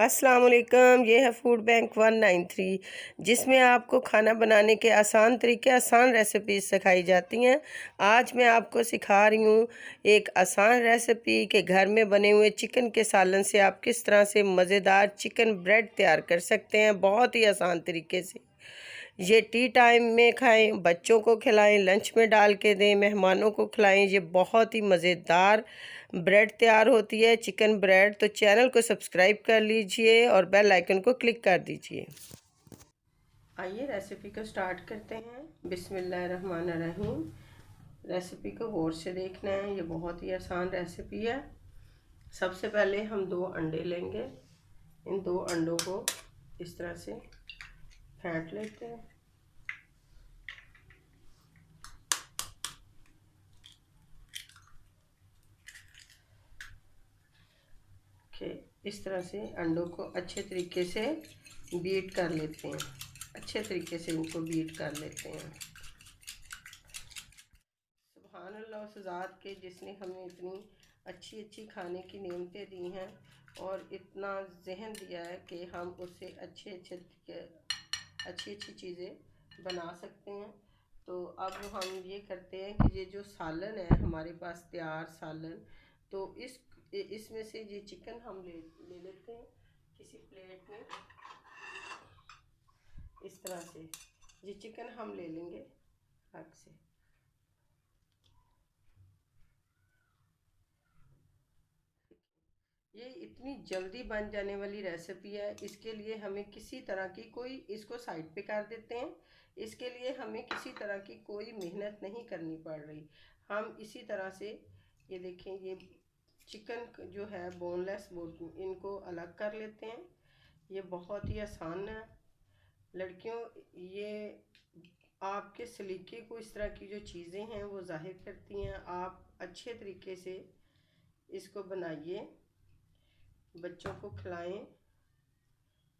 अस्सलाम वालेकुम। ये है फूड बैंक 193 जिसमें आपको खाना बनाने के आसान तरीके, आसान रेसिपीज सिखाई जाती हैं। आज मैं आपको सिखा रही हूँ एक आसान रेसिपी कि घर में बने हुए चिकन के सालन से आप किस तरह से मज़ेदार चिकन ब्रेड तैयार कर सकते हैं, बहुत ही आसान तरीके से। ये टी टाइम में खाएं, बच्चों को खिलाएं, लंच में डाल के दें, मेहमानों को खिलाएं। ये बहुत ही मज़ेदार ब्रेड तैयार होती है, चिकन ब्रेड। तो चैनल को सब्सक्राइब कर लीजिए और बेल आइकन को क्लिक कर दीजिए। आइए रेसिपी को स्टार्ट करते हैं। बिस्मिल्लाहिर्रहमानिर्रहीम। रेसिपी को गौर से देखना है, ये बहुत ही आसान रेसिपी है। सबसे पहले हम 2 अंडे लेंगे। इन 2 अंडों को इस तरह से फेंट लेते हैं। इस तरह से अंडों को अच्छे तरीके से बीट कर लेते हैं। अच्छे तरीके से इनको बीट कर लेते हैं। सुभान अल्लाह उस ज़ात के जिसने हमें इतनी अच्छी अच्छी खाने की नेमतें दी हैं और इतना जहन दिया है कि हम उससे अच्छी अच्छी चीज़ें बना सकते हैं। तो अब हम ये करते हैं कि ये जो सालन है हमारे पास तैयार सालन, तो इसमें से ये चिकन हम ले लेते हैं किसी प्लेट में। इस तरह से ये चिकन हम ले लेंगे अलग से। ये इतनी जल्दी बन जाने वाली रेसिपी है, इसके लिए हमें किसी तरह की कोई, इसको साइड पे कर देते हैं। इसके लिए हमें किसी तरह की कोई मेहनत नहीं करनी पड़ रही। हम इसी तरह से ये देखें, ये चिकन जो है बोनलेस इनको अलग कर लेते हैं। ये बहुत ही आसान है लड़कियों। ये आपके सलीके को, इस तरह की जो चीज़ें हैं वो जाहिर करती हैं। आप अच्छे तरीके से इसको बनाइए, बच्चों को खिलाएं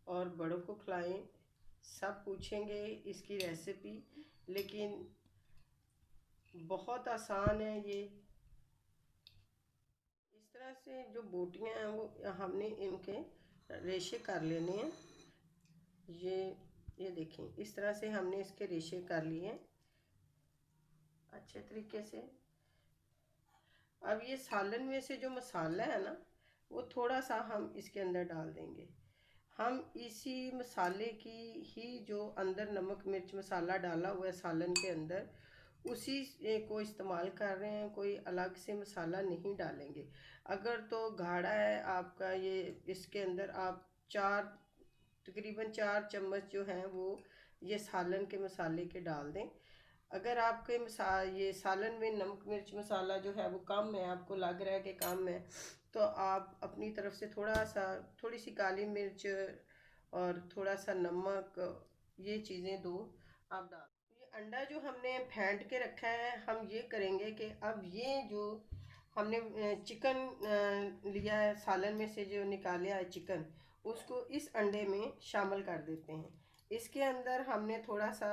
और बड़ों को खिलाएं। सब पूछेंगे इसकी रेसिपी, लेकिन बहुत आसान है ये। इस तरह से जो बोटियां हैं वो हमने इनके रेशे कर लेने हैं। ये देखें, इस तरह से हमने इसके रेशे कर लिए अच्छे तरीके से। अब ये सालन में से जो मसाला है ना, वो थोड़ा सा हम इसके अंदर डाल देंगे। हम इसी मसाले की ही, जो अंदर नमक मिर्च मसाला डाला हुआ है सालन के अंदर, उसी को इस्तेमाल कर रहे हैं। कोई अलग से मसाला नहीं डालेंगे। अगर तो गाढ़ा है आपका ये, इसके अंदर आप तकरीबन 4 चम्मच जो हैं वो ये सालन के मसाले के डाल दें। अगर आपके ये सालन में नमक मिर्च मसाला जो है वो कम है, आपको लग रहा है कि कम है, तो आप अपनी तरफ से थोड़ी सी काली मिर्च और थोड़ा सा नमक, ये चीज़ें दो आप डाल। ये अंडा जो हमने फेंट के रखा है, हम ये करेंगे कि अब ये जो हमने चिकन लिया है, सालन में से जो निकाला है चिकन, उसको इस अंडे में शामिल कर देते हैं। इसके अंदर हमने थोड़ा सा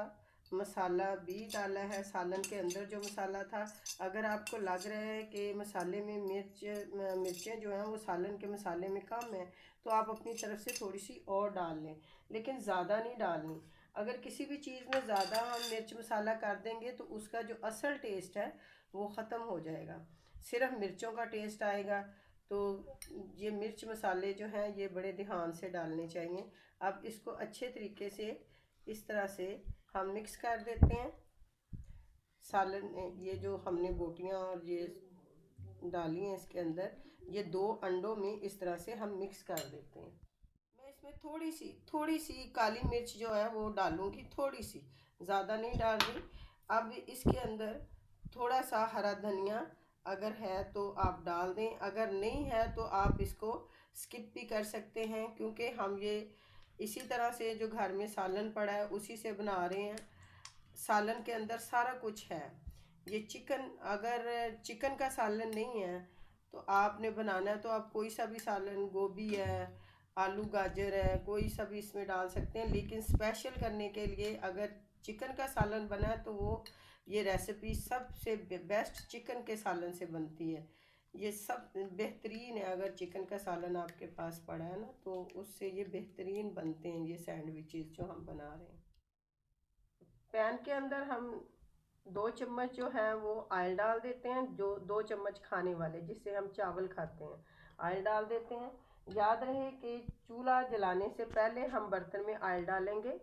मसाला भी डाला है, सालन के अंदर जो मसाला था। अगर आपको लग रहा है कि मसाले में मिर्चें जो हैं वो सालन के मसाले में कम है, तो आप अपनी तरफ से थोड़ी सी और डाल लें, लेकिन ज़्यादा नहीं डालनी। अगर किसी भी चीज़ में ज़्यादा हम मिर्च मसाला कर देंगे तो उसका जो असल टेस्ट है वो ख़त्म हो जाएगा, सिर्फ मिर्चों का टेस्ट आएगा। तो ये मिर्च मसाले जो हैं ये बड़े ध्यान से डालने चाहिए। अब इसको अच्छे तरीके से इस तरह से हम मिक्स कर देते हैं। सालन ये जो हमने बोटियां और ये डाली हैं इसके अंदर, ये 2 अंडों में इस तरह से हम मिक्स कर देते हैं। मैं इसमें थोड़ी सी काली मिर्च जो है वो डालूंगी, थोड़ी सी, ज़्यादा नहीं डाल रही। अब इसके अंदर थोड़ा सा हरा धनिया अगर है तो आप डाल दें, अगर नहीं है तो आप इसको स्किप भी कर सकते हैं, क्योंकि हम ये इसी तरह से जो घर में सालन पड़ा है उसी से बना रहे हैं। सालन के अंदर सारा कुछ है। ये चिकन, अगर चिकन का सालन नहीं है तो आपने बनाना है तो आप कोई सा भी सालन, गोभी है, आलू गाजर है, कोई सा भी इसमें डाल सकते हैं। लेकिन स्पेशल करने के लिए अगर चिकन का सालन बना है तो वो ये रेसिपी सबसे बेस्ट चिकन के सालन से बनती है। ये सब बेहतरीन है। अगर चिकन का सालन आपके पास पड़ा है ना, तो उससे ये बेहतरीन बनते हैं ये सैंडविचेस जो हम बना रहे हैं। पैन के अंदर हम 2 चम्मच जो है वो ऑयल डाल देते हैं, जो 2 चम्मच खाने वाले जिससे हम चावल खाते हैं, ऑयल डाल देते हैं। याद रहे कि चूल्हा जलाने से पहले हम बर्तन में ऑयल डालेंगे।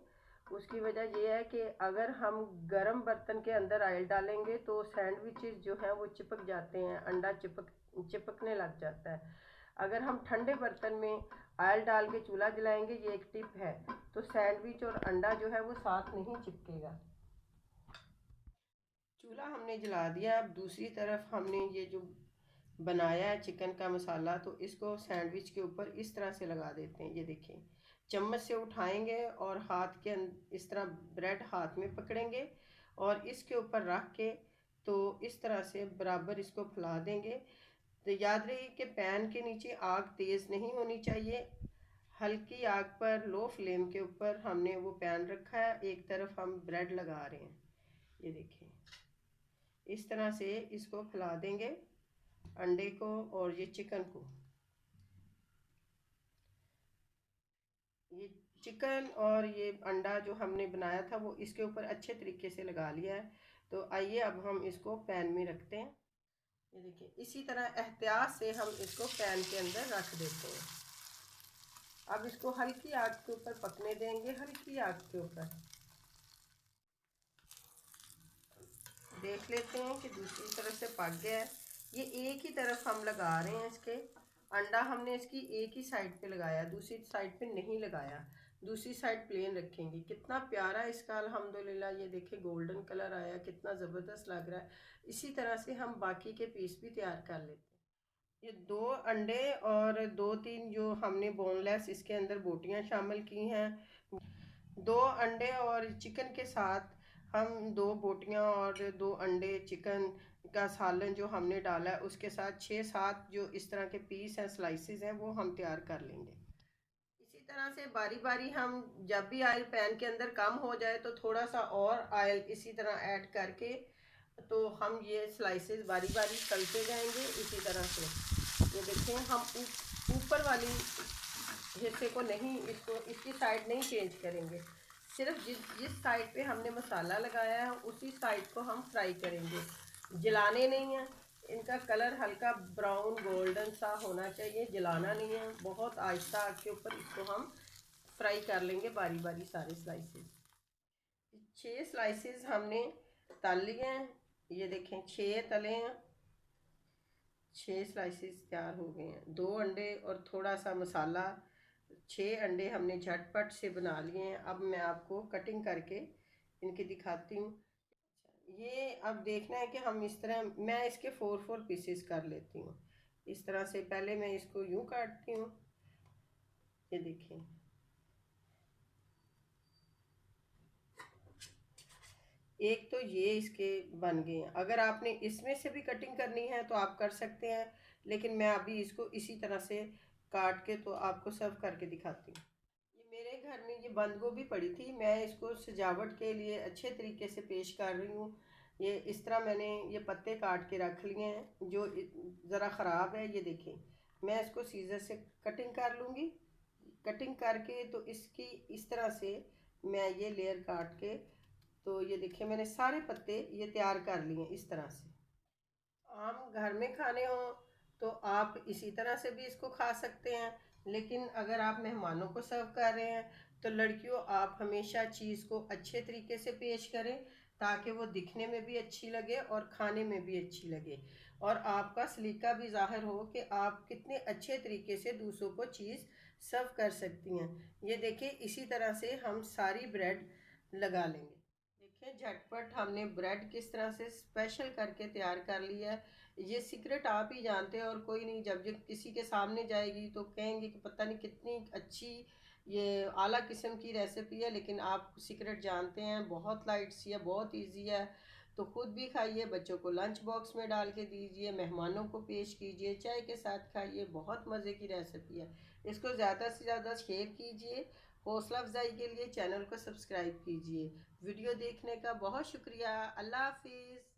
उसकी वजह यह है कि अगर हम गर्म बर्तन के अंदर ऑयल डालेंगे तो सैंडविचेस जो हैं वो चिपक जाते हैं, अंडा चिपकने लग जाता है। अगर हम ठंडे बर्तन में ऑयल डाल के चूल्हा जलाएंगे, ये एक टिप है, तो सैंडविच और अंडा जो है वो साथ नहीं चिपकेगा। चूल्हा हमने जला दिया। अब दूसरी तरफ हमने ये जो बनाया है चिकन का मसाला, तो इसको सैंडविच के ऊपर इस तरह से लगा देते हैं। ये देखें, चम्मच से उठाएंगे और हाथ के इस तरह ब्रेड हाथ में पकड़ेंगे और इसके ऊपर रख के तो इस तरह से बराबर इसको फैला देंगे। तो याद रहे कि पैन के नीचे आग तेज़ नहीं होनी चाहिए। हल्की आग पर लो फ्लेम के ऊपर हमने वो पैन रखा है, एक तरफ हम ब्रेड लगा रहे हैं। ये देखें, इस तरह से इसको फैला देंगे अंडे को और ये चिकन को। ये चिकन और ये अंडा जो हमने बनाया था वो इसके ऊपर अच्छे तरीके से लगा लिया है। तो आइए अब हम इसको पैन में रखते हैं। ये देखिए, इसी तरह एहतियात से हम इसको पैन के अंदर रख देते हैं। अब इसको हल्की आग के ऊपर पकने देंगे, हल्की आग के ऊपर। देख लेते हैं कि दूसरी तरफ से पक गया है। ये एक ही तरफ हम लगा रहे हैं इसके। अंडा हमने इसकी एक ही साइड पे लगाया, दूसरी साइड पे नहीं लगाया। दूसरी साइड प्लेन रखेंगे। कितना प्यारा इसका अल्हम्दुलिल्लाह, ये देखिए गोल्डन कलर आया, कितना ज़बरदस्त लग रहा है। इसी तरह से हम बाकी के पीस भी तैयार कर लेते हैं। ये 2 अंडे और 2-3 जो हमने बोनलेस इसके अंदर बोटियां शामिल की हैं। 2 अंडे और चिकन के साथ हम 2 बोटियां और 2 अंडे चिकन का सालन जो हमने डाला है उसके साथ 6-7 जो इस तरह के पीस हैं, स्लाइसेस हैं, वो हम तैयार कर लेंगे। इसी तरह से बारी बारी हम जब भी ऑयल पैन के अंदर कम हो जाए तो थोड़ा सा और ऑयल इसी तरह ऐड करके तो हम ये स्लाइसेस बारी बारी तलते जाएंगे इसी तरह से। ये देखें, हम ऊपर वाली हिस्से को नहीं, इसको इसकी साइड नहीं चेंज करेंगे। सिर्फ जिस जिस साइड पे हमने मसाला लगाया है उसी साइड को हम फ्राई करेंगे, जलाने नहीं है। इनका कलर हल्का ब्राउन गोल्डन सा होना चाहिए, जलाना नहीं है। बहुत आहिस्ता आग के ऊपर इसको हम फ्राई कर लेंगे बारी बारी सारे स्लाइसेस। 6 स्लाइसेस हमने तल लिए हैं। ये देखें, 6 तले हैं, 6 स्लाइसेस तैयार हो गए हैं। 2 अंडे और थोड़ा सा मसाला, 6 अंडे हमने झटपट से बना लिए हैं। अब मैं आपको कटिंग करके इनकी दिखाती हूँ। ये अब देखना है कि हम इस तरह, मैं इसके 4-4 पीसेस कर लेती हूँ। इस तरह से पहले मैं इसको यूँ काटती हूँ। ये देखें, एक तो ये इसके बन गए हैं। अगर आपने इसमें से भी कटिंग करनी है तो आप कर सकते हैं, लेकिन मैं अभी इसको इसी तरह से काट के तो आपको सर्व करके दिखाती हूँ। ये मेरे घर में ये बंद गोभी पड़ी थी, मैं इसको सजावट के लिए अच्छे तरीके से पेश कर रही हूँ। ये इस तरह मैंने ये पत्ते काट के रख लिए हैं जो ज़रा ख़राब है। ये देखें, मैं इसको सीजर से कटिंग कर लूँगी। कटिंग करके तो इसकी इस तरह से मैं ये लेयर काट के, तो ये देखिए मैंने सारे पत्ते ये तैयार कर लिए इस तरह से। आम घर में खाने हो तो आप इसी तरह से भी इसको खा सकते हैं, लेकिन अगर आप मेहमानों को सर्व कर रहे हैं तो लड़कियों, आप हमेशा चीज़ को अच्छे तरीके से पेश करें ताकि वो दिखने में भी अच्छी लगे और खाने में भी अच्छी लगे, और आपका सलीका भी ज़ाहिर हो कि आप कितने अच्छे तरीके से दूसरों को चीज़ सर्व कर सकती हैं। ये देखिए, इसी तरह से हम सारी ब्रेड लगा लेंगे। देखिए, झटपट हमने ब्रेड किस तरह से स्पेशल करके तैयार कर लिया है। ये सीक्रेट आप ही जानते हैं और कोई नहीं। जब ये किसी के सामने जाएगी तो कहेंगे कि पता नहीं कितनी अच्छी, ये आला किस्म की रेसिपी है, लेकिन आप सीक्रेट जानते हैं। बहुत लाइट सी है, बहुत इजी है। तो ख़ुद भी खाइए, बच्चों को लंच बॉक्स में डाल के दीजिए, मेहमानों को पेश कीजिए, चाय के साथ खाइए। बहुत मज़े की रेसिपी है। इसको ज़्यादा से ज़्यादा शेयर कीजिए। हौसला अफजाई के लिए चैनल को सब्सक्राइब कीजिए। वीडियो देखने का बहुत शुक्रिया। अल्लाह हाफिज़।